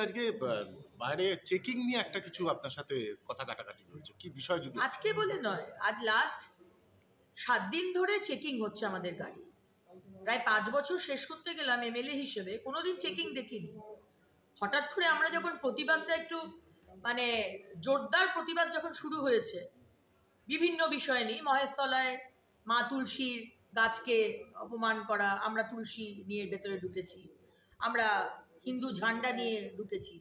আজকে বাইরে চেকিং নিয়ে একটা কিছু আপনার সাথে কথা কাটাকাটি হয়েছে, কি বিষয় যদি? আজকে বলে নয়, আজ লাস্ট 7 দিন ধরে চেকিং হচ্ছে আমাদের গাড়ি। প্রায় 5 বছর শেষ করতে গেলাম এমএলএ হিসেবে, কোনোদিন চেকিং দেখিনি। হঠাৎ করে আমরা যখন প্রতিবাদটা একটু মানে জোরদার প্রতিবাদ যখন শুরু হয়েছে বিভিন্ন বিষয় নিয়ে, মহেশতলায় মা তুলসীর গাছকে অপমান করা, আমরা তুলসী নিয়ে ভেতরে ঢুকেছি, আমরা হিন্দু ঝান্ডা নিয়ে ঢুকেছি।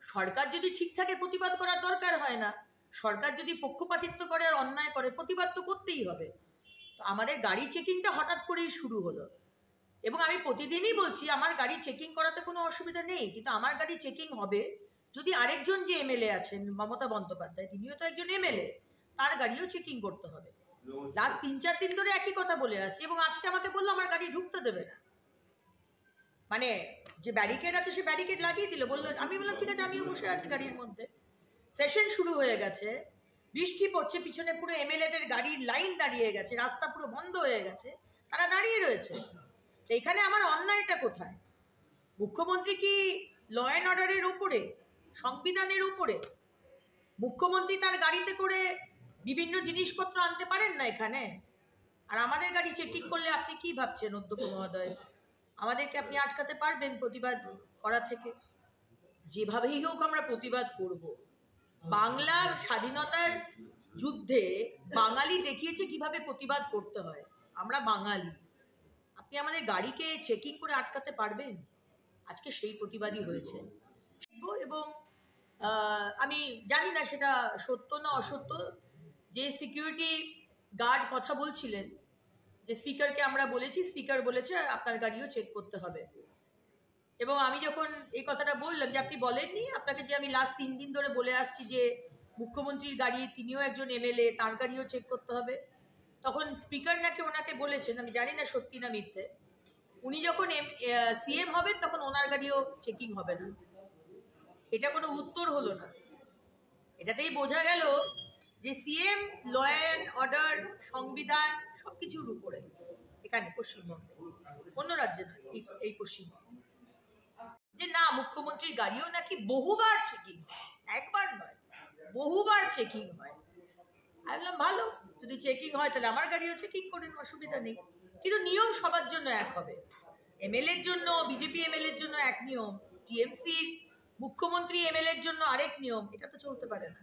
সরকার যদি ঠিকঠাক প্রতিবাদ করার দরকার হয় না, সরকার যদি পক্ষপাতিত্ব করে আর অন্যায় করে, প্রতিবাদ তো করতেই হবে। তো আমাদের গাড়ি চেকিংটা হঠাৎ করেই শুরু হলো, এবং আমি প্রতিদিনই বলছি আমার গাড়ি চেকিং করাতে কোনো অসুবিধা নেই, কিন্তু আমার গাড়ি চেকিং হবে যদি আরেকজন যে এমএলএ আছেন মমতা বন্দ্যোপাধ্যায়, তিনিও তো একজন এমএলএ, তার গাড়িও চেকিং করতে হবে। লাস্ট 3-4 দিন ধরে একই কথা বলে আসছি, এবং আজকে আমাকে বললো আমার গাড়ি ঢুকতে দেবে না। মানে যে ব্যারিকেড আছে সে ব্যারিকেড লাগিয়ে দিল, বললো। আমি বললাম ঠিক আছে, আমিও বসে আছি গাড়ির মধ্যে। সেশন শুরু হয়ে গেছে, বৃষ্টি পড়ছে, পিছনে পুরো এমএলএদের গাড়ির লাইন দাঁড়িয়ে গেছে, রাস্তা পুরো বন্ধ হয়ে গেছে, তারা দাঁড়িয়ে রয়েছে। এখানে আমার অন্যায়টা কোথায়? মুখ্যমন্ত্রী কি ল অ্যান্ড অর্ডারের উপরে, সংবিধানের উপরে? মুখ্যমন্ত্রী তার গাড়িতে করে বিভিন্ন জিনিসপত্র আনতে পারেন না এখানে? আর আমাদের গাড়ি চেকিং করলে আপনি কি ভাবছেন অধ্যক্ষ মহোদয়, আমাদেরকে আপনি আটকাতে পারবেন প্রতিবাদ করা থেকে? যেভাবেই হোক আমরা প্রতিবাদ করব। বাংলার স্বাধীনতার যুদ্ধে বাঙালি দেখিয়েছে কিভাবে প্রতিবাদ করতে হয়। আমরা বাঙালি, আপনি আমাদের গাড়িকে চেকিং করে আটকাতে পারবেন? আজকে সেই প্রতিবাদই হয়েছে। এবং আমি জানি না সেটা সত্য না অসত্য, যে সিকিউরিটি গার্ড কথা বলছিলেন, যে স্পিকারকে আমরা বলেছি, স্পিকার বলেছে আপনার গাড়িও চেক করতে হবে। এবং আমি যখন এই কথাটা বললাম যে আপনি বলেননি, আপনাকে যে আমি লাস্ট 3 দিন ধরে বলে আসছি যে মুখ্যমন্ত্রীর গাড়ি, তিনিও একজন এমএলএ, তার গাড়িও চেক করতে হবে, তখন স্পিকার নাকি ওনাকে বলেছেন, আমি জানি না সত্যি না মিথ্যে, উনি যখন সিএম হবেন তখন ওনার গাড়িও চেকিং হবে না। এটা কোনো উত্তর হলো না। এটাতেই বোঝা গেল যে সিএম ল অ্যান্ড অর্ডার, সংবিধান সব কিছুর উপরে, এখানে পশ্চিমবঙ্গে, অন্য রাজ্যে নয়, এই পশ্চিমবঙ্গে। যে না, মুখ্যমন্ত্রীর গাড়িও নাকি বহুবার চেকিং হয়, একবার নয়, বহুবার চেকিং হয়। আমি বললাম ভালো, যদি চেকিং হয় তাহলে আমার গাড়িও চেকিং করেন, অসুবিধা নেই, কিন্তু নিয়ম সবার জন্য এক হবে। এমএলএর জন্য, বিজেপি এমএলএর জন্য এক নিয়ম, টিএমসির মুখ্যমন্ত্রী এমএলএর জন্য আরেক নিয়ম, এটা তো চলতে পারে না।